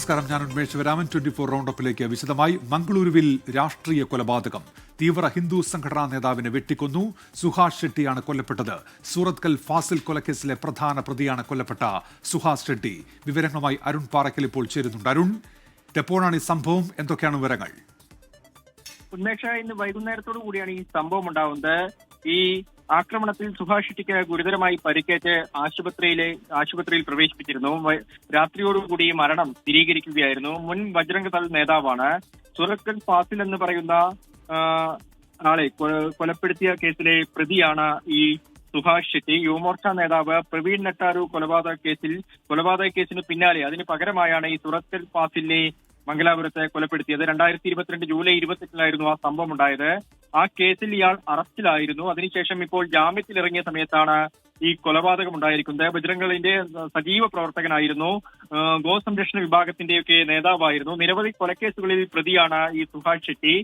നമസ്കാരം, ഞാൻ ഉന്മേഷ് വരാമൻ. 24 റൗണ്ടപ്പിലേക്ക് വിശദമായി. മംഗളൂരുവിൽ രാഷ്ട്രീയ കൊലപാതകം. തീവ്ര ഹിന്ദു സംഘടനാ നേതാവിനെ വെട്ടിക്കൊന്നു. സുഹാസ് ഷെട്ടിയാണ് കൊല്ലപ്പെട്ടത്. സൂറത്കൽ ഫാസിൽ കൊലക്കേസിലെ പ്രധാന പ്രതിയാണ് കൊല്ലപ്പെട്ട സുഹാസ് ഷെട്ടി. വിവരങ്ങളുമായി അരുൺ പാറക്കൽ ഇപ്പോൾ ചേരുന്നുണ്ട്. അരുൺ, എപ്പോഴാണ് ഈ സംഭവം? എന്തൊക്കെയാണ് വിവരങ്ങൾ? ഉന്മേഷ, ഇന്ന് വൈകുന്നേരത്തോടു കൂടിയാണ് ഈ സംഭവം ഉണ്ടാവുന്നത്. ഈ ആക്രമണത്തിൽ സുഹാസ് ഷെട്ടിക്ക് ഗുരുതരമായി പരിക്കേറ്റ് ആശുപത്രിയിൽ പ്രവേശിപ്പിച്ചിരുന്നു. രാത്രിയോടുകൂടി മരണം സ്ഥിരീകരിക്കുകയായിരുന്നു. മുൻ ബജ്രംഗ് ദൾ നേതാവാണ്. സുറത്കൽ ഫാസിൽ എന്ന് പറയുന്ന ആളെ കൊലപ്പെടുത്തിയ കേസിലെ പ്രതിയാണ് ഈ സുഹാസ് ഷെട്ടി. യുവമോർച്ച നേതാവ് പ്രവീൺ നെട്ടാരു കൊലപാതക കേസിന് പിന്നാലെ അതിന് പകരമായാണ് ഈ സുറത്കൽ ഫാസിലിനെ മംഗലാപുരത്തെ കൊലപ്പെടുത്തിയത്. 2022 ജൂലൈ 28 ആ സംഭവം ഉണ്ടായത്. ആ കേസിൽ ഇയാൾ അറസ്റ്റിലായിരുന്നു. അതിനുശേഷം ഇപ്പോൾ ജാമ്യത്തിൽ ഇറങ്ങിയ സമയത്താണ് ഈ കൊലപാതകം ഉണ്ടായിരിക്കുന്നത്. ബജ്രംഗളിന്റെ സജീവ പ്രവർത്തകനായിരുന്നു. ഗോസംരക്ഷണ വിഭാഗത്തിന്റെയൊക്കെ നേതാവായിരുന്നു. നിരവധി കൊലക്കേസുകളിൽ പ്രതിയാണ് ഈ സുഹാസ് ഷെട്ടി.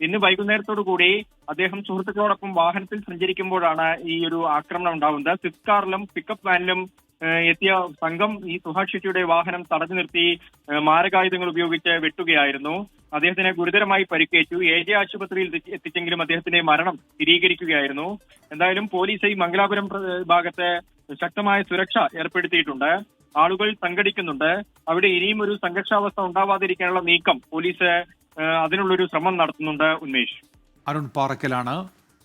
ഇന്ന് വൈകുന്നേരത്തോടു കൂടി അദ്ദേഹം സുഹൃത്തുക്കളോടൊപ്പം വാഹനത്തിൽ സഞ്ചരിക്കുമ്പോഴാണ് ഈ ഒരു ആക്രമണം ഉണ്ടാകുന്നത്. സ്വിഫ്റ്റ് കാറിലും പിക്കപ്പ് വാനിലും എത്തിയ സംഘം ഈ സുഹാസ് ഷെട്ടിയുടെ വാഹനം തടഞ്ഞു നിർത്തി മാരകായുധങ്ങൾ ഉപയോഗിച്ച് വെട്ടുകയായിരുന്നു. അദ്ദേഹത്തിന് ഗുരുതരമായി പരിക്കേറ്റു. AJ ആശുപത്രിയിൽ എത്തിച്ചെങ്കിലും അദ്ദേഹത്തിന്റെ മരണം സ്ഥിരീകരിക്കുകയായിരുന്നു. എന്തായാലും പോലീസ് ഈ മംഗലാപുരം ഭാഗത്ത് ശക്തമായ സുരക്ഷ ഏർപ്പെടുത്തിയിട്ടുണ്ട്. ആളുകൾ സംഘടിക്കുന്നുണ്ട്. അവിടെ ഇനിയും ഒരു സംഘർഷാവസ്ഥ ഉണ്ടാവാതിരിക്കാനുള്ള നീക്കം പോലീസ് അതിനുള്ളൊരു ശ്രമം നടത്തുന്നുണ്ട്. ഉന്മേഷ്. അരുൺ പാറക്കലാണ്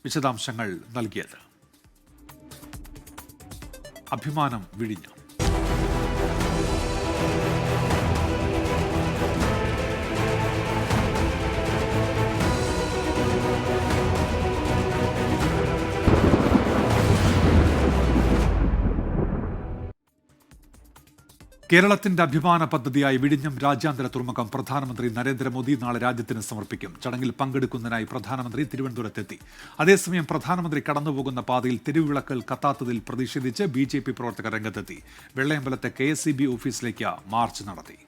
വിശദാംശങ്ങൾ നൽകിയത്. അഭിമാനം വിഴിഞ്ഞം. കേരളത്തിന്റെ അഭിമാന പദ്ധതിയായി വിഴിഞ്ഞം രാജ്യാന്തര തുറമുഖം പ്രധാനമന്ത്രി നരേന്ദ്രമോദി നാളെ രാജ്യത്തിന് സമർപ്പിക്കും. ചടങ്ങിൽ പങ്കെടുക്കുന്നതിനായി പ്രധാനമന്ത്രി തിരുവനന്തപുരത്തെത്തി. അതേസമയം പ്രധാനമന്ത്രി കടന്നുപോകുന്ന പാതയിൽ തെരുവിളക്കുകൾ കത്താത്തതിൽ പ്രതിഷേധിച്ച് BJP പ്രവർത്തകർ രംഗത്തെത്തി. വെള്ളയമ്പലത്തെ KSEB ഓഫീസിലേക്ക് മാർച്ച് നടത്തി.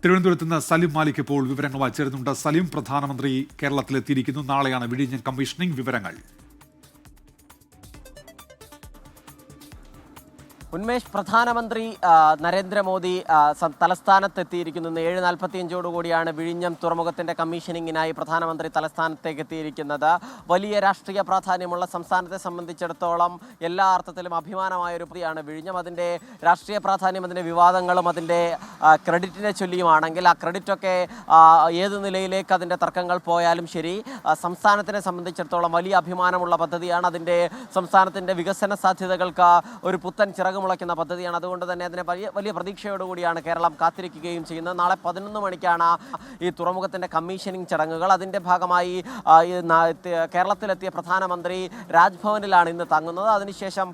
തിരുവനന്തപുരത്ത് നിന്ന് സലിം മാലിക് ഇപ്പോൾ വിവരങ്ങളുമായി ചേരുന്നുണ്ട്. സലിം, പ്രധാനമന്ത്രി കേരളത്തിലെത്തിയിരിക്കുന്നു. നാളെയാണ് വിഴിഞ്ഞം കമ്മീഷനിംഗ്. വിവരങ്ങൾ. ഉന്മേഷ്, പ്രധാനമന്ത്രി നരേന്ദ്രമോദി തലസ്ഥാനത്തെത്തിയിരിക്കുന്നു. 7:45 വിഴിഞ്ഞം തുറമുഖത്തിന്റെ കമ്മീഷനിങ്ങിനായി പ്രധാനമന്ത്രി തലസ്ഥാനത്തേക്ക് എത്തിയിരിക്കുന്നത്. വലിയ രാഷ്ട്രീയ പ്രാധാന്യമുള്ള സംസ്ഥാനത്തെ സംബന്ധിച്ചിടത്തോളം എല്ലാ അർത്ഥത്തിലും അഭിമാനമായൊരു പ്രതിയാണ് വിഴിഞ്ഞം. അതിൻ്റെ രാഷ്ട്രീയ പ്രാധാന്യം, അതിൻ്റെ വിവാദങ്ങളും അതിൻ്റെ ക്രെഡിറ്റിനെ ചൊല്ലിയുമാണെങ്കിൽ ആ ക്രെഡിറ്റൊക്കെ ഏത് നിലയിലേക്ക് അതിൻ്റെ തർക്കങ്ങൾ പോയാലും ശരി, സംസ്ഥാനത്തിനെ സംബന്ധിച്ചിടത്തോളം വലിയ അഭിമാനമുള്ള പദ്ധതിയാണ്. അതിൻ്റെ സംസ്ഥാനത്തിൻ്റെ വികസന സാധ്യതകൾക്ക് ഒരു പുത്തൻ ചിറക് മുളയ്ക്കുന്ന പദ്ധതിയാണ്. അതുകൊണ്ട് തന്നെ അതിനെ വലിയ പ്രതീക്ഷയോടുകൂടിയാണ് കേരളം കാത്തിരിക്കുകയും ചെയ്യുന്നത്. നാളെ 11 മണിക്കാണ് ഈ തുറമുഖത്തിൻ്റെ കമ്മീഷനിങ് ചടങ്ങുകൾ. അതിൻ്റെ ഭാഗമായി കേരളത്തിലെത്തിയ പ്രധാനമന്ത്രി രാജ്ഭവനിലാണ് ഇന്ന് തങ്ങുന്നത്. അതിനുശേഷം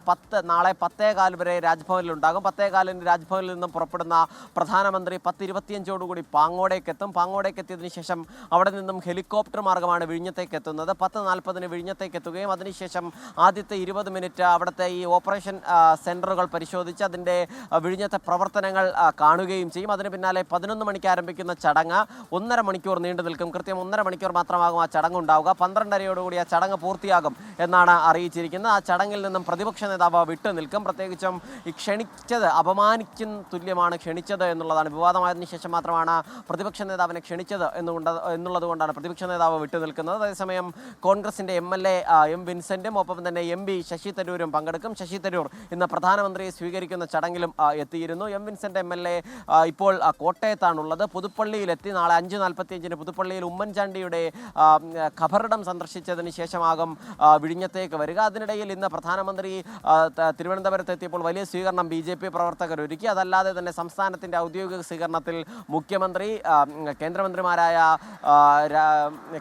നാളെ 10:15 വരെ രാജ്ഭവനിലുണ്ടാകും. 10:15 രാജ്ഭവനിൽ നിന്നും പുറപ്പെടുന്ന പ്രധാനമന്ത്രി 10:25 പാങ്ങോടേക്ക് എത്തും. പാങ്ങോടേക്ക് എത്തിയതിനു ശേഷം അവിടെ നിന്നും ഹെലികോപ്റ്റർ മാർഗമാണ് വിഴിഞ്ഞത്തേക്ക് എത്തുന്നത്. 10:40 വിഴിഞ്ഞത്തേക്ക് എത്തുകയും അതിനുശേഷം ആദ്യത്തെ 20 മിനിറ്റ് അവിടുത്തെ ഈ ഓപ്പറേഷൻ സെന്ററുകൾ പരിശോധിച്ച് അതിൻ്റെ വിഴിഞ്ഞത്തെ പ്രവർത്തനങ്ങൾ കാണുകയും ചെയ്യും. അതിന് പിന്നാലെ 11 മണിക്ക് ആരംഭിക്കുന്ന ചടങ്ങ് 1.5 മണിക്കൂർ നീണ്ടു നിൽക്കും. കൃത്യം 1.5 മണിക്കൂർ മാത്രമാകും ആ ചടങ്ങ് ഉണ്ടാവുക. 12:30 ആ ചടങ്ങ് പൂർത്തിയാകും എന്നാണ് അറിയിച്ചിരിക്കുന്നത്. ആ ചടങ്ങിൽ നിന്നും പ്രതിപക്ഷ നേതാവ് വിട്ടു നിൽക്കും. പ്രത്യേകിച്ചും ഈ ക്ഷണിച്ചത് അപമാനിക്കുന്ന തുല്യമാണ് ക്ഷണിച്ചത് എന്നുള്ളതാണ്. വിവാദമായതിനു ശേഷം മാത്രമാണ് പ്രതിപക്ഷ നേതാവിനെ ക്ഷണിച്ചത് എന്നുള്ളത് കൊണ്ടാണ് പ്രതിപക്ഷ നേതാവ് വിട്ടു നിൽക്കുന്നത്. അതേസമയം കോൺഗ്രസിൻ്റെ MLA M. വിൻസെന്റും ഒപ്പം തന്നെ MP ശശി തരൂരും പങ്കെടുക്കും. ശശി തരൂർ ഇന്ന് പ്രധാനമന്ത്രിയെ സ്വീകരിക്കുന്ന ചടങ്ങിലും എത്തിയിരുന്നു. M. വിൻസെന്റ് MLA ഇപ്പോൾ കോട്ടയത്താണുള്ളത്. പുതുപ്പള്ളിയിലെത്തി. നാളെ 5:45 പുതുപ്പള്ളിയിൽ ഉമ്മൻചാണ്ടിയുടെ ഖബറിടം സന്ദർശിച്ചതിന് ശേഷമാകും വിഴിഞ്ഞത്തേക്ക് വരിക. അതിനിടയിൽ ഇന്ന് പ്രധാനമന്ത്രി തിരുവനന്തപുരത്ത് എത്തിയപ്പോൾ വലിയ സ്വീകരണം BJP പ്രവർത്തകർ ഒരുക്കി. അതല്ലാതെ തന്നെ സംസ്ഥാനത്തിൻ്റെ ഔദ്യോഗിക സ്വീകരണത്തിൽ മുഖ്യമന്ത്രി,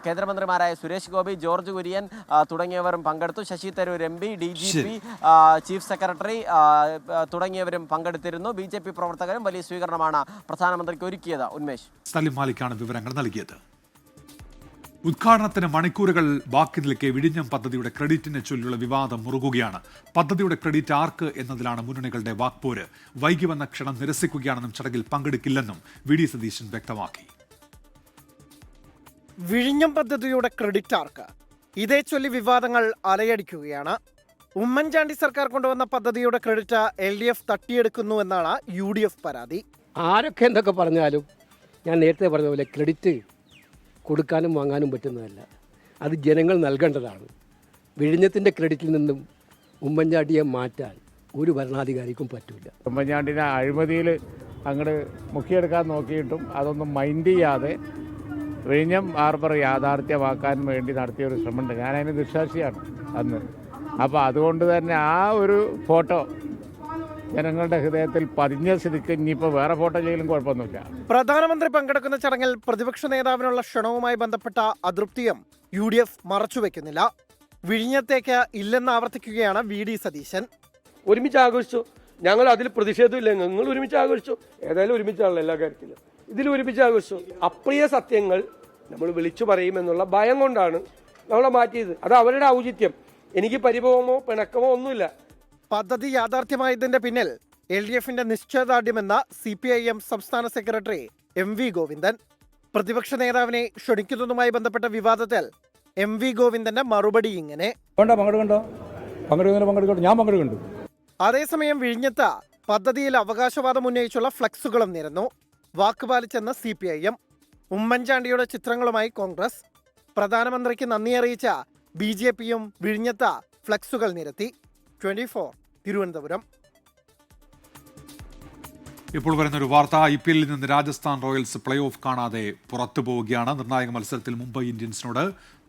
കേന്ദ്രമന്ത്രിമാരായ സുരേഷ് ഗോപി, ജോർജ് കുര്യൻ തുടങ്ങിയവരും പങ്കെടുത്തു. Shashi Tharoor MP, DGP, chief secretary തുടങ്ങിയവരും പങ്കെടുത്തിരുന്നു. BJP പ്രവർത്തകരും വലിയ സ്വീകരണമാണ് പ്രധാനമന്ത്രിക്ക് ഒരുക്കിയത്. ഉന്മേഷ്. സലിം മാലിക്കാണ് വിവരങ്ങൾ നൽകിയത്. ഉദ്ഘാടനത്തിന് മണിക്കൂറുകൾ ബാക്കി നിൽക്കെ വിഴിഞ്ഞം പദ്ധതിയുടെ ക്രെഡിറ്റിനെ ചൊല്ലിയുള്ള വിവാദം മുറുകുകയാണ്. പദ്ധതിയുടെ ക്രെഡിറ്റ് ആർക്ക് എന്നതിലാണ് മുന്നണികളുടെ വാക്പോര്. വൈകി വന്ന ക്ഷണം നിരസിക്കുകയാണെന്നും ചടങ്ങിൽ പങ്കെടുക്കില്ലെന്നും VD സതീശൻ വ്യക്തമാക്കി. വിഴിഞ്ഞം പദ്ധതിയുടെ ക്രെഡിറ്റ് ആർക്ക്? ഇതേ ചൊല്ലി വിവാദങ്ങൾ അലയടിക്കുകയാണ്. ഉമ്മൻചാണ്ടി സർക്കാർ കൊണ്ടുവന്ന പദ്ധതിയുടെ ക്രെഡിറ്റ് LDF തട്ടിയെടുക്കുന്നു എന്നാണ് UDF പരാതി. ആരൊക്കെ എന്തൊക്കെ പറഞ്ഞാലും ഞാൻ നേരത്തെ പറഞ്ഞ പോലെ ക്രെഡിറ്റ് കൊടുക്കാനും വാങ്ങാനും പറ്റുന്നതല്ല, അത് ജനങ്ങൾ നൽകേണ്ടതാണ്. വിഴിഞ്ഞത്തിൻ്റെ ക്രെഡിറ്റിൽ നിന്നും ഉമ്മൻചാണ്ടിയെ മാറ്റാൻ ഒരു ഭരണാധികാരിക്കും പറ്റില്ല. ഉമ്മൻചാണ്ടിനെ അഴിമതിയിൽ അങ്ങോട്ട് മുക്കിയെടുക്കാൻ നോക്കിയിട്ടും അതൊന്നും മൈൻഡ് ചെയ്യാതെ വിഴിഞ്ഞം ഹാർബർ യാഥാർത്ഥ്യമാക്കാൻ വേണ്ടി നടത്തിയൊരു ശ്രമമുണ്ട്. ഞാനതിന് ദൃക്സാക്ഷിയാണ് അന്ന്. അപ്പോൾ അതുകൊണ്ട് തന്നെ ആ ഒരു ഫോട്ടോ ജനങ്ങളുടെ ഹൃദയത്തിൽ പതിഞ്ഞ സ്ഥിതിക്ക് ഇനിയിപ്പോൾ വേറെ ഫോട്ടോ ചെയ്യലും കുഴപ്പമൊന്നുമില്ല. പ്രധാനമന്ത്രി പങ്കെടുക്കുന്ന ചടങ്ങിൽ പ്രതിപക്ഷ നേതാവിനുള്ള ക്ഷണവുമായി ബന്ധപ്പെട്ട അതൃപ്തിയും UDF മറച്ചുവെക്കുന്നില്ല. വിഴിഞ്ഞത്തേക്ക് ഇല്ലെന്ന് ആവർത്തിക്കുകയാണ് VD സതീശൻ. ഒരുമിച്ച് ആഘോഷിച്ചു, ഞങ്ങൾ അതിൽ പ്രതിഷേധമില്ല, നിങ്ങൾ ഒരുമിച്ച് ആഘോഷിച്ചു. ഏതായാലും ഒരുമിച്ചാണല്ലോ എല്ലാ കാര്യത്തിലും, ഇതിൽ ഒരുമിച്ച് ആഘോഷിച്ചു. അപ്രിയ സത്യങ്ങൾ നമ്മൾ വിളിച്ചു പറയുമെന്നുള്ള ഭയം കൊണ്ടാണ് നമ്മളെ മാറ്റിയത്. അത് അവരുടെ ഔചിത്യം. എനിക്ക് പരിഭവമോ പിണക്കമോ ഒന്നുമില്ല. പദ്ധതി യാഥാർത്ഥ്യമായതിന്റെ പിന്നിൽ LDFന്റെ നിശ്ചയദാർഢ്യമെന്ന CPIM സംസ്ഥാന സെക്രട്ടറി MV ഗോവിന്ദൻ. പ്രതിപക്ഷ നേതാവിനെ ക്ഷണിക്കുന്നതുമായി ബന്ധപ്പെട്ട വിവാദത്തിൽ MV ഗോവിന്ദന്റെ മറുപടി ഇങ്ങനെ: അതേസമയം വിഴിഞ്ഞത്ത് പദ്ധതിയിൽ അവകാശവാദം ഉന്നയിച്ചുള്ള ഫ്ലക്സുകളും നിരന്നു. വാക്കുപാലിച്ചെന്ന് CPIM. ഉമ്മൻചാണ്ടിയുടെ ചിത്രങ്ങളുമായി കോൺഗ്രസ്. പ്രധാനമന്ത്രിക്ക് നന്ദി അറിയിച്ച BJPയും വിഴിഞ്ഞത്ത് ഫ്ലക്സുകൾ നിരത്തി. 24 തിരുവനന്തപുരം. ഇപ്പോൾ വരുന്നൊരു വാർത്ത. IPL നിന്ന് രാജസ്ഥാൻ റോയൽസ് പ്ലേ ഓഫ് കാണാതെ പുറത്തു പോവുകയാണ്. നിർണായക മത്സരത്തിൽ മുംബൈ ഇന്ത്യൻസിനോട്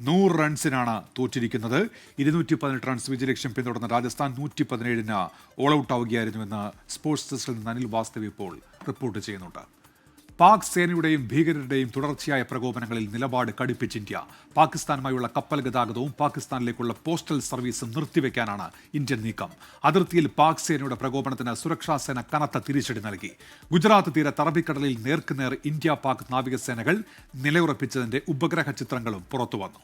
100 റൺസിനാണ് തോറ്റിരിക്കുന്നത്. 218 റൺസ് വിജയലക്ഷ്യം പിന്തുടർന്ന രാജസ്ഥാൻ 117-ന് ഓൾ ഔട്ട് ആവുകയായിരുന്നുവെന്ന് സ്പോർട്സ് ഡെസ്കിൽ നിന്ന് അനിൽ വാസ്തവ് ഇപ്പോൾ റിപ്പോർട്ട് ചെയ്യുന്നുണ്ട്. പാക് സേനയുടെയും ഭീകരരുടെയും തുടർച്ചയായ പ്രകോപനങ്ങളിൽ നിലപാട് കടുപ്പിച്ച് ഇന്ത്യ. പാകിസ്ഥാനുമായുള്ള കപ്പൽ ഗതാഗതവും പാകിസ്ഥാനിലേക്കുള്ള പോസ്റ്റൽ സർവീസും നിർത്തിവെക്കാനാണ് ഇന്ത്യൻ നീക്കം. അതിർത്തിയിൽ പാക് സേനയുടെ പ്രകോപനത്തിന് സുരക്ഷാ സേന കനത്ത തിരിച്ചടി നൽകി. ഗുജറാത്ത് തീരത്ത് അറബിക്കടലിൽ നേർക്കുനേർ ഇന്ത്യ പാക് നാവികസേനകൾ നിലയുറപ്പിച്ചതിന്റെ ഉപഗ്രഹ ചിത്രങ്ങളും പുറത്തുവന്നു.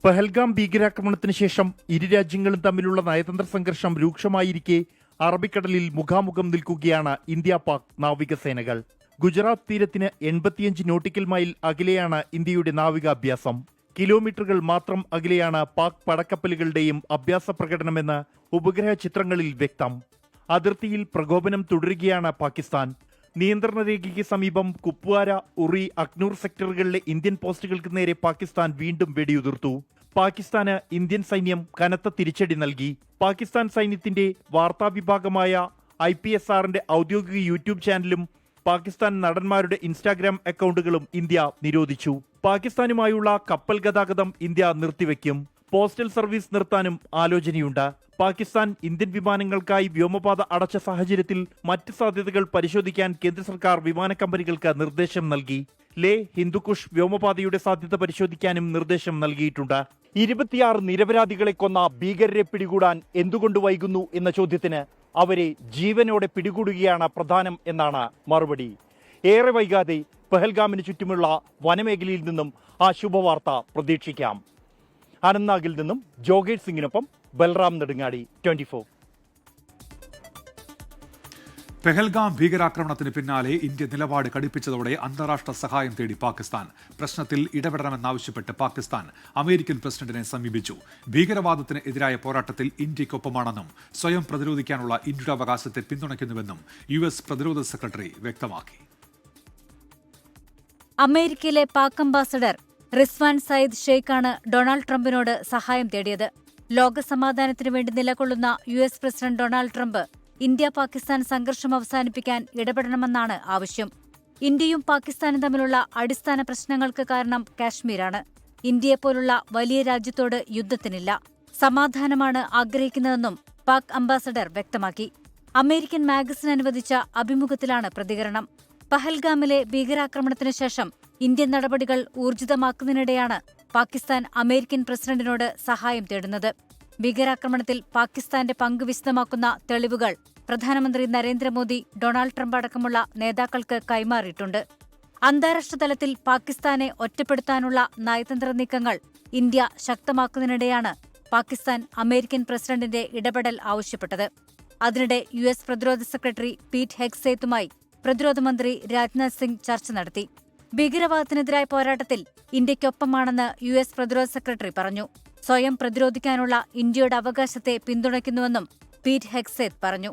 പഹൽഗാം ഭീകരാക്രമണത്തിന് ശേഷം ഇരു രാജ്യങ്ങളും തമ്മിലുള്ള നയതന്ത്ര സംഘർഷം രൂക്ഷമായിരിക്കെ അറബിക്കടലിൽ മുഖാമുഖം നിൽക്കുകയാണ് ഇന്ത്യ പാക് നാവികസേനകൾ. ഗുജറാത്ത് തീരത്തിന് 85 നോട്ടിക്കൽ മൈൽ അകലെയാണ് ഇന്ത്യയുടെ നാവികാഭ്യാസം. കിലോമീറ്ററുകൾ മാത്രം അകലെയാണ് പാക് പടക്കപ്പലുകളുടെയും അഭ്യാസ പ്രകടനമെന്ന് ഉപഗ്രഹ ചിത്രങ്ങളിൽ വ്യക്തം. അതിർത്തിയിൽ പ്രകോപനം തുടരുകയാണ് പാകിസ്ഥാൻ. നിയന്ത്രണ രേഖയ്ക്ക് സമീപം കുപ്വാര, ഉറി, അക്നൂർ സെക്ടറുകളിലെ ഇന്ത്യൻ പോസ്റ്റുകൾക്ക് നേരെ പാകിസ്ഥാൻ വീണ്ടും വെടിയുതിർത്തു. പാകിസ്ഥാന് ഇന്ത്യൻ സൈന്യം കനത്ത തിരിച്ചടി നൽകി. പാകിസ്ഥാൻ സൈന്യത്തിന്റെ വാർത്താ വിഭാഗമായ IPSRന്റെ ഔദ്യോഗിക യൂട്യൂബ് ചാനലും പാകിസ്ഥാൻ നടന്മാരുടെ ഇൻസ്റ്റാഗ്രാം അക്കൗണ്ടുകളും ഇന്ത്യ നിരോധിച്ചു. പാകിസ്ഥാനുമായുള്ള കപ്പൽ ഗതാഗതം ഇന്ത്യ നിർത്തിവെക്കും. പോസ്റ്റൽ സർവീസ് നിർത്താനും ആലോചനയുണ്ട്. പാകിസ്ഥാൻ ഇന്ത്യൻ വിമാനങ്ങൾക്കായി വ്യോമപാത അടച്ച സാഹചര്യത്തിൽ മറ്റ് സാധ്യതകൾ പരിശോധിക്കാൻ കേന്ദ്ര സർക്കാർ വിമാന കമ്പനികൾക്ക് നിർദ്ദേശം നൽകി. ലേ ഹിന്ദുക്കുഷ് വ്യോമപാതയുടെ സാധ്യത പരിശോധിക്കാനും നിർദ്ദേശം നൽകിയിട്ടുണ്ട്. 26 നിരപരാധികളെ കൊന്ന ഭീകരരെ പിടികൂടാൻ എന്തുകൊണ്ട് വൈകുന്നു എന്ന ചോദ്യത്തിന് അവരെ ജീവനോടെ പിടികൂടുകയാണ് പ്രധാനം എന്നാണ് മറുപടി. ഏറെ വൈകാതെ പഹൽഗാമിന് ചുറ്റുമുള്ള വനമേഖലയിൽ നിന്നും ആ ശുഭവാർത്ത പ്രതീക്ഷിക്കാം. അനന്ത്നാഗിൽ നിന്നും ജോഗേഷ് സിംഗിനൊപ്പം ബൽറാം നെടുങ്ങാടി, 24. പെഹൽഗാം ഭീകരാക്രമണത്തിന് പിന്നാലെ ഇന്ത്യ നിലപാട് കടുപ്പിച്ചതോടെ അന്താരാഷ്ട്ര സഹായം തേടി പാകിസ്ഥാൻ. പ്രശ്നത്തിൽ ഇടപെടണമെന്നാവശ്യപ്പെട്ട് പാകിസ്ഥാൻ അമേരിക്കൻ പ്രസിഡന്റിനെ സമീപിച്ചു. ഭീകരവാദത്തിന് എതിരായ പോരാട്ടത്തിൽ ഇന്ത്യക്കൊപ്പമാണെന്നും സ്വയം പ്രതിരോധിക്കാനുള്ള ഇന്ത്യയുടെ അവകാശത്തെ പിന്തുണയ്ക്കുന്നുവെന്നും US പ്രതിരോധ സെക്രട്ടറി വ്യക്തമാക്കി. അമേരിക്കയിലെ പാക് അംബാസഡർ റിസ്വാൻ സയ്യിദ് ഷെയ്ഖാണ് ഡൊണാൾഡ് ട്രംപിനോട് സഹായം തേടിയത്. ലോകസമാധാനത്തിനു വേണ്ടി നിലകൊള്ളുന്ന US president Donald Trump India Pakistan സംഘർഷം അവസാനിപ്പിക്കാൻ ഇടപെടണമെന്നാണ് ആവശ്യം. ഇന്ത്യയും പാകിസ്ഥാനും തമ്മിലുള്ള അടിസ്ഥാന പ്രശ്നങ്ങൾക്ക് കാരണം കാശ്മീരാണ്. ഇന്ത്യയെപ്പോലുള്ള വലിയ രാജ്യത്തോട് യുദ്ധത്തിനില്ല, സമാധാനമാണ് ആഗ്രഹിക്കുന്നതെന്നും പാക് അംബാസഡർ വ്യക്തമാക്കി. അമേരിക്കൻ മാഗസിൻ അനുവദിച്ച അഭിമുഖത്തിലാണ് പ്രതികരണം. പഹൽഗാമിലെ ഭീകരാക്രമണത്തിനു ശേഷം ഇന്ത്യൻ നടപടികൾ ഊർജിതമാക്കുന്നതിനിടെയാണ് പാകിസ്ഥാൻ അമേരിക്കൻ പ്രസിഡന്റിനോട് സഹായം തേടുന്നത്. ഭീകരാക്രമണത്തിൽ പാകിസ്ഥാന്റെ പങ്ക് വിശദമാക്കുന്ന തെളിവുകൾ പ്രധാനമന്ത്രി നരേന്ദ്രമോദി, ഡൊണാൾഡ് ട്രംപ് അടക്കമുള്ള നേതാക്കൾക്ക് കൈമാറിയിട്ടുണ്ട്. അന്താരാഷ്ട്ര തലത്തിൽ പാകിസ്ഥാനെ ഒറ്റപ്പെടുത്താനുള്ള നയതന്ത്ര നീക്കങ്ങൾ ഇന്ത്യ ശക്തമാക്കുന്നതിനിടെയാണ് പാകിസ്ഥാൻ അമേരിക്കൻ പ്രസിഡന്റിന്റെ ഇടപെടൽ ആവശ്യപ്പെട്ടത്. അതിനിടെ US പ്രതിരോധ സെക്രട്ടറി പീറ്റ് ഹെഗ്സേത്തുമായി പ്രതിരോധ മന്ത്രി രാജ്നാഥ് സിംഗ് ചർച്ച നടത്തി. ഭീകരവാദത്തിനെതിരായ പോരാട്ടത്തിൽ ഇന്ത്യയ്ക്കൊപ്പമാണെന്ന് US പ്രതിരോധ സെക്രട്ടറി പറഞ്ഞു. സ്വയം പ്രതിരോധിക്കാനുള്ള ഇന്ത്യയുടെ അവകാശത്തെ പിന്തുണയ്ക്കുന്നുവെന്നും പീറ്റ് ഹെഗ്സെത്ത് പറഞ്ഞു.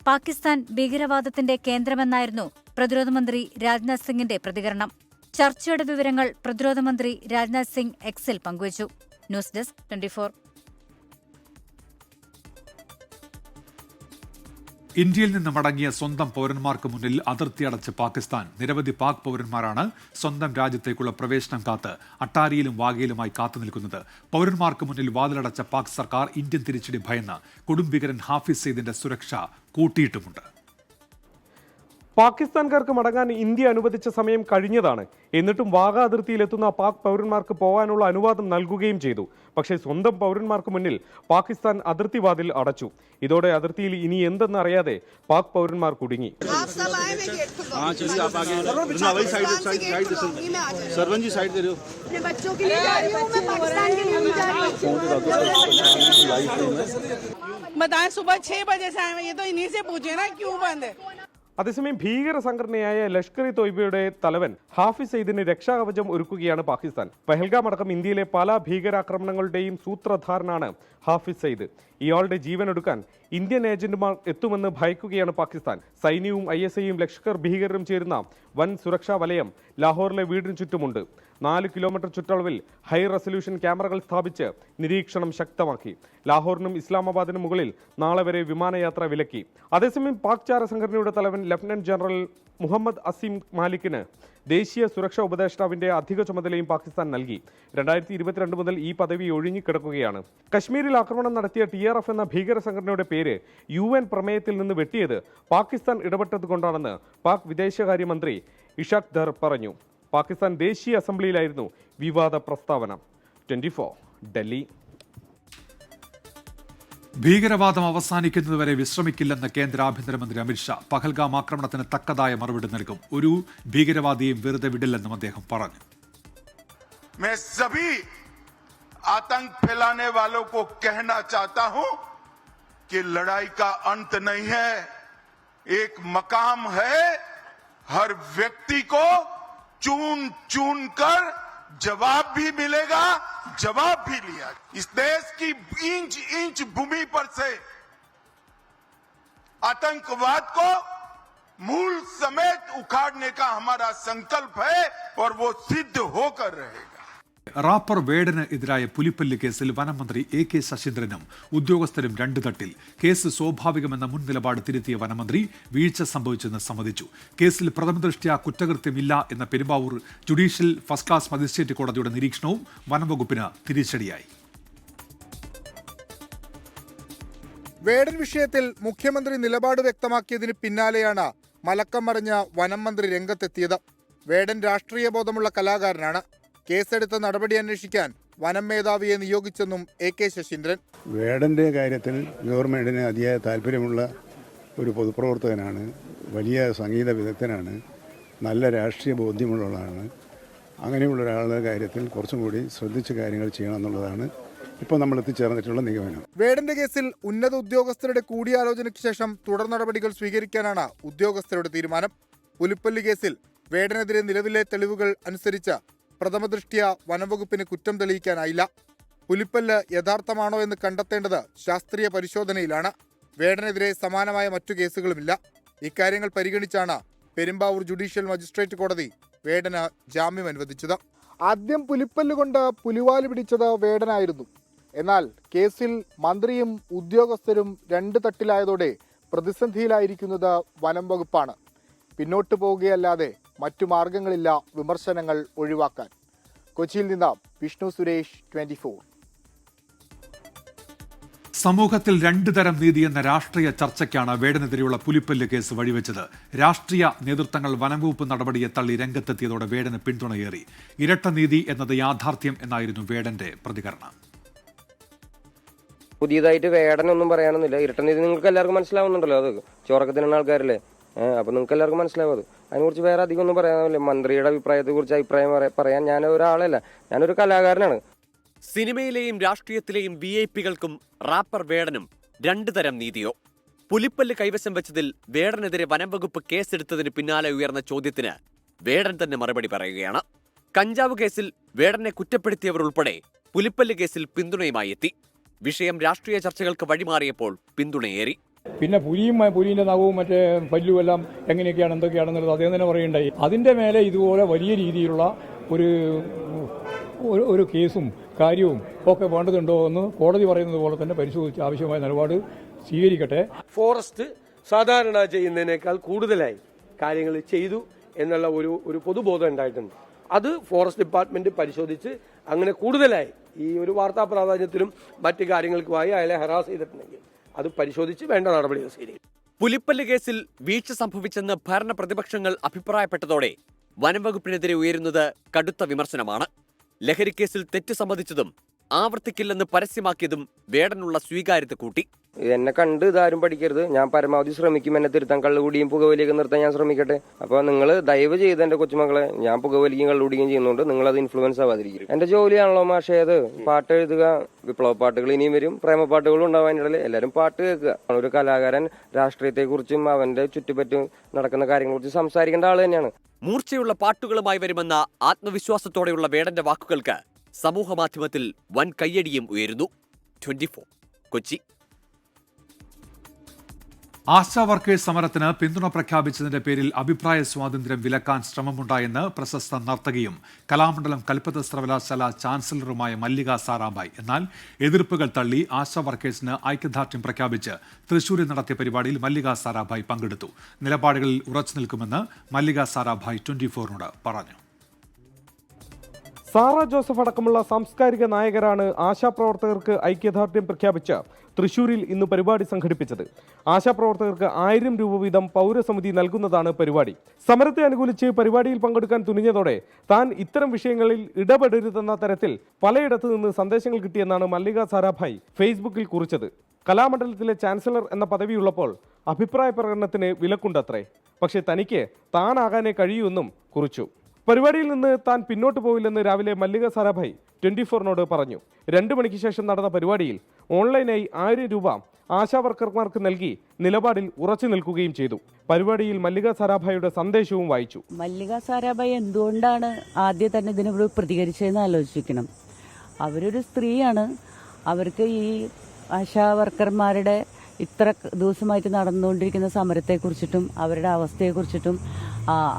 പാകിസ്ഥാൻ ഭീകരവാദത്തിന്റെ കേന്ദ്രമെന്നായിരുന്നു പ്രതിരോധ മന്ത്രി രാജ്നാഥ് സിംഗിന്റെ പ്രതികരണം. ചർച്ചയുടെ വിവരങ്ങൾ പ്രതിരോധ മന്ത്രി രാജ്നാഥ് സിംഗ് എക്സിൽ പങ്കുവച്ചു. News desk 24. ഇന്ത്യയിൽ നിന്ന് മടങ്ങിയ സ്വന്തം പൗരന്മാർക്ക് മുന്നിൽ അതിർത്തി അടച്ച് പാകിസ്ഥാൻ. നിരവധി പാക് പൗരന്മാരാണ് സ്വന്തം രാജ്യത്തേക്കുള്ള പ്രവേശനം കാത്ത് അട്ടാരിയിലും വാഗയിലുമായി കാത്തുനിൽക്കുന്നത്. പൗരന്മാർക്ക് മുന്നിൽ വാതിലടച്ച പാക് സർക്കാർ ഇന്ത്യൻ തിരിച്ചടി ഭയന്ന് കൊടുംഭീകരൻ ഹാഫിസ് സെയ്ദിന്റെ സുരക്ഷ കൂട്ടിയിട്ടുമുണ്ട്. പാകിസ്ഥാൻകാർക്ക് മടങ്ങാൻ ഇന്ത്യ അനുവദിച്ച സമയം കഴിഞ്ഞതാണ്. എന്നിട്ടും വാഗ അതിർത്തിയിലെത്തുന്ന പാക് പൗരന്മാർക്ക് പോകാനുള്ള അനുവാദം നൽകുകയും ചെയ്തു. പക്ഷേ സ്വന്തം പൗരന്മാർക്ക് മുന്നിൽ പാകിസ്ഥാൻ അതിർത്തി വാതിൽ അടച്ചു. ഇതോടെ അതിർത്തിയിൽ ഇനി എന്തെന്നറിയാതെ പാക് പൗരന്മാർ കുടുങ്ങി. बताएं सुबह 6 बजे से आए हैं, ये तो इन्हीं से पूछे ना क्यों बंद है. അതേസമയം ഭീകര സംഘടനയായ ലഷ്കർ ഇ തോയ്ബയുടെ തലവൻ ഹാഫിസ് സെയ്ദിന് രക്ഷാകവചം ഒരുക്കുകയാണ് പാകിസ്ഥാൻ. പഹൽഗാം അടക്കം ഇന്ത്യയിലെ പല ഭീകരാക്രമണങ്ങളുടെയും സൂത്രധാരനാണ് ഹാഫിസ് സെയ്ദ്. ഇയാളുടെ ജീവനൊടുക്കാൻ ഇന്ത്യൻ ഏജന്റുമാർ എത്തുമെന്ന് ഭയക്കുകയാണ് പാകിസ്ഥാൻ. സൈന്യവും ISIയും ലഷ്കർ ഭീകരരും ചേരുന്ന വൻ സുരക്ഷാ വലയം ലാഹോറിലെ വീടിന് ചുറ്റുമുണ്ട്. 4 കിലോമീറ്റർ ചുറ്റളവിൽ ഹൈ റെസൊല്യൂഷൻ ക്യാമറകൾ സ്ഥാപിച്ച് നിരീക്ഷണം ശക്തമാക്കി. ലാഹോറിനും ഇസ്ലാമാബാദിനും മുകളിൽ നാളെ വരെ വിമാനയാത്ര വിലക്കി. അതേസമയം പാക് ചാര സംഘടനയുടെ തലവൻ ലഫ്റ്റനന്റ് ജനറൽ മുഹമ്മദ് അസീം മാലിക്കിന് ദേശീയ സുരക്ഷാ ഉപദേഷ്ടാവിന്റെ അധിക ചുമതലയും പാകിസ്ഥാൻ നൽകി. 2022 മുതൽ ഈ പദവി ഒഴിഞ്ഞുകിടക്കുകയാണ്. കശ്മീരിൽ ആക്രമണം നടത്തിയ TRF എന്ന ഭീകര സംഘടനയുടെ പേര് UN പ്രമേയത്തിൽ നിന്ന് വെട്ടിയത് പാകിസ്ഥാൻ ഇടപെട്ടതുകൊണ്ടാണെന്ന് പാക് വിദേശകാര്യമന്ത്രി ഇഷാഖ് ദർ പറഞ്ഞു. പാകിസ്ഥാൻ ദേശീയ അസംബ്ലിയിലായിരുന്നു വിവാദ പ്രസ്താവന. 24 ഡൽഹി. ഭീകരവാദം അവസാനിക്കുന്നതുവരെ വിശ്രമിക്കില്ലെന്ന് കേന്ദ്ര ആഭ്യന്തരമന്ത്രി അമിത്ഷാ. പഹൽഗാം ആക്രമണത്തിന് തക്കതായ മറുപടി നൽകും. ഒരു ഭീകരവാദിയെയും വെറുതെ വിടില്ലെന്നും അദ്ദേഹം പറഞ്ഞു. मैं सभी आतंक फैलाने वालों को कहना चाहता हूं कि लड़ाई का अंत नहीं है, एक मकाम है. हर व्यक्ति को चुन चुन कर जवाब भी मिलेगा, जवाब भी लिया. इस देश की इंच इंच भूमि पर से आतंकवाद को मूल समेत उखाड़ने का हमारा संकल्प है और वो सिद्ध होकर रहेगा. റാപ്പർ വേടന് എതിരായ പുലിപ്പല്ല് കേസിൽ വനമന്ത്രി AK ശശീന്ദ്രനും ഉദ്യോഗസ്ഥരും 2 തട്ടിൽ. കേസ് സ്വാഭാവികമെന്ന മുൻ നിലപാട് തിരുത്തിയ വനമന്ത്രി വീഴ്ച സംഭവിച്ചെന്ന് സമ്മതിച്ചു. കേസിൽ പ്രഥമദൃഷ്ട്യാ കുറ്റകൃത്യമില്ല എന്ന Perumbavoor judicial first class magistrate കോടതിയുടെ നിരീക്ഷണവും വനംവകുപ്പിന് തിരിച്ചടിയായി. വേടൻ വിഷയത്തിൽ മുഖ്യമന്ത്രി നിലപാട് വ്യക്തമാക്കിയതിന് പിന്നാലെയാണ് മലക്കം മറിഞ്ഞ വനം മന്ത്രി രംഗത്തെത്തിയത്. വേടൻ രാഷ്ട്രീയ ബോധമുള്ള കലാകാരനാണ്. കേസെടുത്ത നടപടി അന്വേഷിക്കാൻ വനം മേധാവിയെ നിയോഗിച്ചെന്നും AK ശശീന്ദ്രൻ. വേടൻ്റെ കാര്യത്തിൽ ഗവൺമെൻറ്റിന് അതിയായ താല്പര്യമുള്ള ഒരു പൊതുപ്രവർത്തകനാണ്, വലിയ സംഗീത വിദഗ്ധനാണ്, നല്ല രാഷ്ട്രീയ ബോധ്യമുള്ളതാണ്. അങ്ങനെയുള്ള ഒരാളുടെ കാര്യത്തിൽ കുറച്ചും കൂടി ശ്രദ്ധിച്ച് കാര്യങ്ങൾ ചെയ്യണം എന്നുള്ളതാണ് ഇപ്പോൾ നമ്മൾ എത്തിച്ചേർന്നിട്ടുള്ള നിഗമനം. വേടന്റെ കേസിൽ ഉന്നത ഉദ്യോഗസ്ഥരുടെ കൂടിയാലോചനയ്ക്ക് ശേഷം തുടർ നടപടികൾ സ്വീകരിക്കാനാണ് ഉദ്യോഗസ്ഥരുടെ തീരുമാനം. പുലിപ്പല്ല് കേസിൽ വേടനെതിരെ നിലവിലെ തെളിവുകൾ അനുസരിച്ച് പ്രഥമദൃഷ്ട്യാ വനംവകുപ്പിന് കുറ്റം തെളിയിക്കാനായില്ല. പുലിപ്പല്ല് യഥാർത്ഥമാണോ എന്ന് കണ്ടെത്തേണ്ടത് ശാസ്ത്രീയ പരിശോധനയിലാണ്. വേടനെതിരെ സമാനമായ മറ്റു കേസുകളുമില്ല. ഇക്കാര്യങ്ങൾ പരിഗണിച്ചാണ് പെരുമ്പാവൂർ ജുഡീഷ്യൽ മജിസ്ട്രേറ്റ് കോടതി വേടന് ജാമ്യം അനുവദിച്ചത്. ആദ്യം പുലിപ്പല്ലുകൊണ്ട് പുലിവാല് പിടിച്ചത് വേടനായിരുന്നു. എന്നാൽ കേസിൽ മന്ത്രിയും ഉദ്യോഗസ്ഥരും 2 തട്ടിലായതോടെ പ്രതിസന്ധിയിലായിരിക്കുന്നത് വനം വകുപ്പാണ്. പിന്നോട്ടു പോവുകയല്ലാതെ മറ്റു മാർഗങ്ങളില്ല വിമർശനങ്ങൾ ഒഴിവാക്കാൻ. കൊച്ചിയിൽ നിന്ന് വിഷ്ണു സുരേഷ്, 24. സമൂഹത്തിൽ 2 തരം നീതി എന്ന രാഷ്ട്രീയ ചർച്ചയ്ക്കാണ് വേടനെതിരെയുള്ള പുലിപ്പല്ല് കേസ് വഴിവെച്ചത്. രാഷ്ട്രീയ നേതൃത്വങ്ങൾ വനംവകുപ്പ് നടപടിയെ തള്ളി രംഗത്തെത്തിയതോടെ വേടന് പിന്തുണയേറി. ഇരട്ട നീതി എന്നത് യാഥാർത്ഥ്യം എന്നായിരുന്നു വേടന്റെ പ്രതികരണം. പുതിയതായിട്ട് വേടനൊന്നും പറയാനൊന്നുമില്ല. ഇരട്ട നീതി നിങ്ങൾക്ക് എല്ലാവർക്കും മനസ്സിലാവുന്നുണ്ടല്ലോ. അത് ചോറക്കത്തിനുള്ള ആൾക്കാരല്ലേ, അപ്പൊ നിങ്ങൾക്ക് എല്ലാവർക്കും മനസ്സിലാവും. അത് അതിനെക്കുറിച്ച് വേറെ അധികം ഒന്നും പറയാനില്ല. മന്ത്രിയുടെ അഭിപ്രായത്തെക്കുറിച്ച് അഭിപ്രായം പറയാൻ ഞാൻ ഒരാളല്ല, ഞാനൊരു കലാകാരനാണ്. സിനിമയിലെയും രാഷ്ട്രീയത്തിലെയും VIP-കൾക്കും റാപ്പർ വേടനും 2 തരം നീതിയോ? പുലിപ്പല്ല് കൈവശം വെച്ചതിൽ വേടനെതിരെ വനം വകുപ്പ് കേസെടുത്തതിന് പിന്നാലെ ഉയർന്ന ചോദ്യത്തിന് വേടൻ തന്നെ മറുപടി പറയുകയാണ്. കഞ്ചാവ് കേസിൽ വേടനെ കുറ്റപ്പെടുത്തിയവർ ഉൾപ്പെടെ പുലിപ്പല്ല് കേസിൽ പിന്തുണയുമായി എത്തി. വിഷയം രാഷ്ട്രീയ ചർച്ചകൾക്ക് വഴിമാറിയപ്പോൾ പിന്തുണയേറി. പിന്നെ പുലിൻ്റെ നഖവും മറ്റേ പല്ലും എല്ലാം എങ്ങനെയൊക്കെയാണ് എന്തൊക്കെയാണെന്നുള്ളത് അദ്ദേഹം തന്നെ പറയുണ്ടായി. അതിൻ്റെ മേലെ ഇതുപോലെ വലിയ രീതിയിലുള്ള ഒരു കേസും കാര്യവും ഒക്കെ വേണ്ടതുണ്ടോ എന്ന് കോടതി പറയുന്നത് പോലെ തന്നെ പരിശോധിച്ച് ആവശ്യമായ നിലപാട് സ്വീകരിക്കട്ടെ. ഫോറസ്റ്റ് സാധാരണ ചെയ്യുന്നതിനേക്കാൾ കൂടുതലായി കാര്യങ്ങൾ ചെയ്തു എന്നുള്ള ഒരു പൊതുബോധം ഉണ്ടായിട്ടുണ്ട്. അത് ഫോറസ്റ്റ് ഡിപ്പാർട്ട്മെന്റ് പരിശോധിച്ച് അങ്ങനെ കൂടുതലായി ഈ ഒരു വാർത്താ പ്രാധാന്യത്തിലും മറ്റു കാര്യങ്ങൾക്കുമായി അയാളെ ഹറാസ് ചെയ്തിട്ടുണ്ടെങ്കിൽ അത് പരിശോധിച്ച് വേണ്ട നടപടികൾ സ്വീകരിക്കും. പുലിപ്പല്ല് കേസിൽ വീഴ്ച സംഭവിച്ചെന്ന് ഭരണ പ്രതിപക്ഷങ്ങൾ അഭിപ്രായപ്പെട്ടതോടെ വനംവകുപ്പിനെതിരെ ഉയരുന്നത് കടുത്ത വിമർശനമാണ്. ലഹരിക്കേസിൽ തെറ്റ് സമ്മതിച്ചതും ആവർത്തിക്കില്ലെന്ന് പരസ്യമാക്കിയതും വേടനുള്ള സ്വീകാര്യത കൂട്ടി. എന്നെ കണ്ട് ഇതാരും പഠിക്കരുത്, ഞാൻ പരമാവധി ശ്രമിക്കും എന്നെ തിരുത്താൻ. കള്ളുകൂടിയും പുകവലിയൊക്കെ നിർത്താൻ ഞാൻ ശ്രമിക്കട്ടെ. അപ്പോൾ നിങ്ങൾ ദയവ് ചെയ്ത് എന്റെ കൊച്ചുമക്കളെ, ഞാൻ പുകവലിക്കും കള്ളുകൂടിയും ചെയ്യുന്നുണ്ട്, നിങ്ങളത് ഇൻഫ്ലുവൻസ് ആവാതിരിക്കും. എന്റെ ജോലിയാണല്ലോ മാഷേ അത്. പാട്ട് എഴുതുക, വിപ്ലവ പാട്ടുകൾ ഇനിയും വരും, പ്രേമപാട്ടുകളും ഉണ്ടാവാൻ ഇടയിൽ എല്ലാവരും പാട്ട് കേൾക്കുക. ഒരു കലാകാരൻ രാഷ്ട്രീയത്തെക്കുറിച്ചും അവന്റെ ചുറ്റുപറ്റും നടക്കുന്ന കാര്യങ്ങളെക്കുറിച്ച് സംസാരിക്കേണ്ട ആൾ തന്നെയാണ്. മൂർച്ചയുള്ള പാട്ടുകളുമായി വരുമെന്ന ആത്മവിശ്വാസത്തോടെയുള്ള വേടന്റെ വാക്കുകൾക്ക് സമൂഹമാധ്യമത്തിൽ വൻ കയ്യടിയും ഉയരുന്നു. 24 കൊച്ചി. ആശാ വർക്കേഴ്സ് സമരത്തിന് പിന്തുണ പ്രഖ്യാപിച്ചതിന്റെ പേരിൽ അഭിപ്രായ സ്വാതന്ത്ര്യം വിലക്കാൻ ശ്രമമുണ്ടായെന്ന് പ്രശസ്ത നർത്തകിയും കലാമണ്ഡലം കൽപ്പറ്റ സർവകലാശാല ചാൻസലറുമായ മല്ലിക സാരാഭായ്. എന്നാൽ എതിർപ്പുകൾ തള്ളി ആശാ വർക്കേഴ്സിന് ഐക്യദാർഢ്യം പ്രഖ്യാപിച്ച് തൃശൂരിൽ നടത്തിയ പരിപാടിയിൽ മല്ലിക സാരാഭായ് പങ്കെടുത്തു. നിലപാടുകളിൽ ഉറച്ചു നിൽക്കുമെന്ന് മല്ലിക സാരാഭായ് 24നോട് പറഞ്ഞു. സാറ ജോസഫ് അടക്കമുള്ള സാംസ്കാരിക നായകരാണ് ആശാപ്രവർത്തകർക്ക് ഐക്യദാർഢ്യം പ്രഖ്യാപിച്ച് തൃശൂരിൽ ഇന്ന് പരിപാടി സംഘടിപ്പിച്ചത്. ആശാപ്രവർത്തകർക്ക് 1000 രൂപ വീതം പൗരസമിതി നൽകുന്നതാണ് പരിപാടി. സമരത്തെ അനുകൂലിച്ച് പരിപാടിയിൽ പങ്കെടുക്കാൻ തുനിഞ്ഞതോടെ താൻ ഇത്തരം വിഷയങ്ങളിൽ ഇടപെടരുതെന്ന തരത്തിൽ പലയിടത്തു നിന്ന് സന്ദേശങ്ങൾ കിട്ടിയെന്നാണ് മല്ലിക സാരാഭായ് ഫേസ്ബുക്കിൽ കുറിച്ചത്. കലാമണ്ഡലത്തിലെ ചാൻസലർ എന്ന പദവിയുള്ളപ്പോൾ അഭിപ്രായ പ്രകടനത്തിന് വിലക്കുണ്ടത്രേ. പക്ഷേ തനിക്ക് താനാകാനേ കഴിയൂവെന്നും കുറിച്ചു. പരിപാടിയിൽ നിന്ന് താൻ പിന്നോട്ട് പോവില്ലെന്ന് രാവിലെ മല്ലിക സാരാഭായ് 24നോട് പറഞ്ഞു. 2 മണിക്ക് ശേഷം നടന്ന പരിപാടിയിൽ ഓൺലൈനായി 1000 രൂപ ആശാ വർക്കർമാർക്ക് നൽകി നിലപാടിൽ ഉറച്ചു നിൽക്കുകയും ചെയ്തു. പരിപാടിയിൽ മല്ലിക സാരാഭായിയുടെ സന്ദേശവും വായിച്ചു. മല്ലിക സാരാഭായ് എന്തുകൊണ്ടാണ് ആദ്യം തന്നെ ഇതിനോട് പ്രതികരിച്ചതെന്ന് ആലോചിക്കണം. അവരൊരു സ്ത്രീയാണ്. അവർക്ക് ഈ ആശാ വർക്കർമാരുടെ ഇത്ര ദിവസമായിട്ട് നടന്നുകൊണ്ടിരിക്കുന്ന സമരത്തെക്കുറിച്ചിട്ടും അവരുടെ അവസ്ഥയെക്കുറിച്ചിട്ടും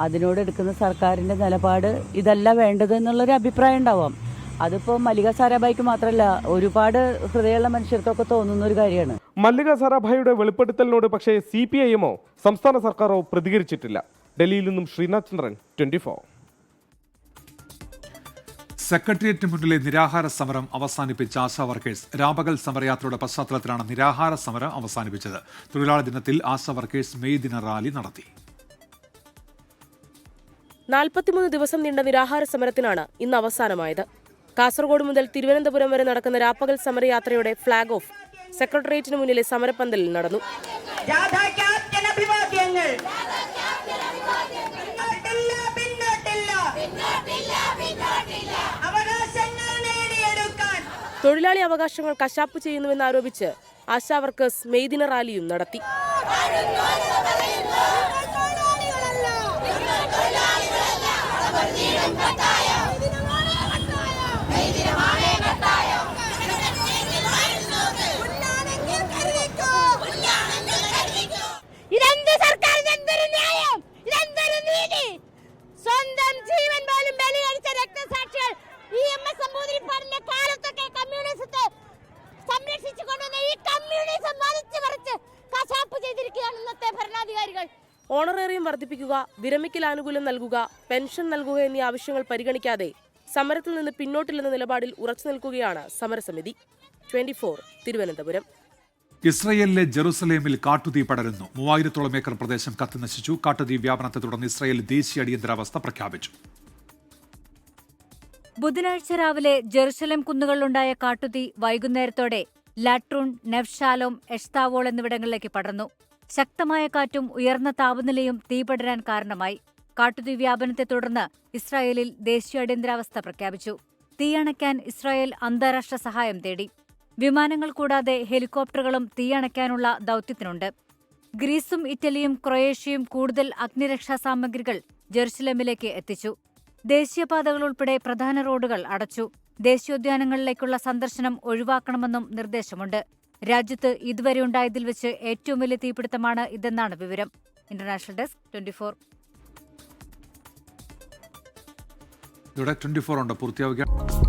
അതിനോടെടുക്കുന്ന സർക്കാരിൻ്റെ നിലപാട് ഇതല്ല വേണ്ടത് എന്നുള്ളൊരു അഭിപ്രായം ഉണ്ടാവാം. അതിപ്പോൾ മല്ലിക സാരാഭായിക്ക് മാത്രമല്ല, ഒരുപാട് ഹൃദയമുള്ള മനുഷ്യർക്കൊക്കെ തോന്നുന്ന ഒരു കാര്യമാണ്. മല്ലിക സാരാഭായിയുടെ വെളിപ്പെടുത്തലിനോട് പക്ഷേ CPIMോ സംസ്ഥാന സർക്കാരോ പ്രതികരിച്ചിട്ടില്ല. ഡൽഹിയിൽ നിന്നും ശ്രീനാഥ് ചന്ദ്രൻ, 24. സെക്രട്ടേറിയറ്റിന് മുന്നിലെ നിരാഹാര സമരം അവസാനിപ്പിച്ച ആശാ വർക്കേഴ്സ് രാപകൽ സമരയാത്രയുടെ പശ്ചാത്തലത്തിലാണ് നിരാഹാര സമരം അവസാനിപ്പിച്ചത്. തൊഴിലാളി ദിനത്തിൽ ആശാ വർക്കേഴ്സ് മെയ് ദിന റാലി നടത്തി. 43 ദിവസം നീണ്ട നിരാഹാര സമരത്തിനാണ് ഇന്ന് അവസാനമായത്. കാസർഗോഡ് മുതൽ തിരുവനന്തപുരം വരെ നടക്കുന്ന രാപ്പകൽ സമരയാത്രയുടെ ഫ്ളാഗ് ഓഫ് സെക്രട്ടേറിയറ്റിന് മുന്നിലെ സമരപ്പന്തലിൽ നടന്നു. തൊഴിലാളി അവകാശങ്ങൾ കശാപ്പ് ചെയ്യുന്നുവെന്നാരോപിച്ച് ആശാ വർക്കേഴ്സ് മെയ് ദിന റാലിയും നടത്തി. സ്വന്തം ജീവൻ പോലും ബലികഴിച്ച രക്തസാക്ഷികൾ കാലത്തൊക്കെ കമ്മ്യൂണിസത്തെ സംരക്ഷിച്ചുകൊണ്ടുവന്ന ഈ കമ്മ്യൂണിസം വലിച്ചു പറിച്ച് കശാപ്പ് ചെയ്തിരിക്കുകയാണ് ഇന്നത്തെ ഭരണാധികാരികൾ. ഓണറേറിയം വർദ്ധിപ്പിക്കുക, വിരമിക്കൽ ആനുകൂല്യം നൽകുക, പെൻഷൻ നൽകുക എന്നീ ആവശ്യങ്ങൾ പരിഗണിക്കാതെ സമരത്തിൽ നിന്ന് പിന്നോട്ടില്ലെന്ന നിലപാടിൽ ഉറച്ചു നിൽക്കുകയാണ് സമരസമിതി. 24 തിരുവനന്തപുരം. ഇസ്രയേലിലെ ജെറുസലേമിൽ കാട്ടുതീ പടരുന്നു. 3000-ഓളം ഏക്കർ പ്രദേശം കത്തിനശിച്ചു. കാട്ടുതീ വ്യാപനത്തെ തുടർന്ന് ഇസ്രയേൽ ദേശീയ അടിയന്തരാവസ്ഥ പ്രഖ്യാപിച്ചു. ബുധനാഴ്ച രാവിലെ ജെറുസലേം കുന്നുകളിലുണ്ടായ കാട്ടുതീ വൈകുന്നേരത്തോടെ ലാട്രൂൺ, നെവ്ഷാലോം, എഷ്താവോൾ എന്നിവിടങ്ങളിലേക്ക് പടർന്നു. ശക്തമായ കാറ്റും ഉയർന്ന താപനിലയും തീ പടരാൻ കാരണമായി. കാട്ടുതീ വ്യാപനത്തെ തുടർന്ന് ഇസ്രായേലിൽ ദേശീയ അടിയന്തരാവസ്ഥ പ്രഖ്യാപിച്ചു. തീയണയ്ക്കാൻ ഇസ്രായേൽ അന്താരാഷ്ട്ര സഹായം തേടി. വിമാനങ്ങൾ കൂടാതെ ഹെലികോപ്റ്ററുകളും തീയണയ്ക്കാനുള്ള ദൌത്യത്തിനുണ്ട്. ഗ്രീസും ഇറ്റലിയും ക്രൊയേഷ്യയും കൂടുതൽ അഗ്നിരക്ഷാ സാമഗ്രികൾ ജെറുസലേമിലേക്ക് എത്തിച്ചു. ദേശീയപാതകൾ ഉൾപ്പെടെ പ്രധാന റോഡുകൾ അടച്ചു. ദേശീയോദ്യാനങ്ങളിലേക്കുള്ള സന്ദർശനം ഒഴിവാക്കണമെന്നും നിർദ്ദേശമുണ്ട്. രാജ്യത്ത് ഇതുവരെ ഉണ്ടായതിൽ വെച്ച് ഏറ്റവും വലിയ തീപിടുത്തമാണ് ഇതെന്നാണ് വിവരം. International desk 24. ഇതോടെ 24 ഉണ്ട് പൂർത്തിയാവുകയാണ്.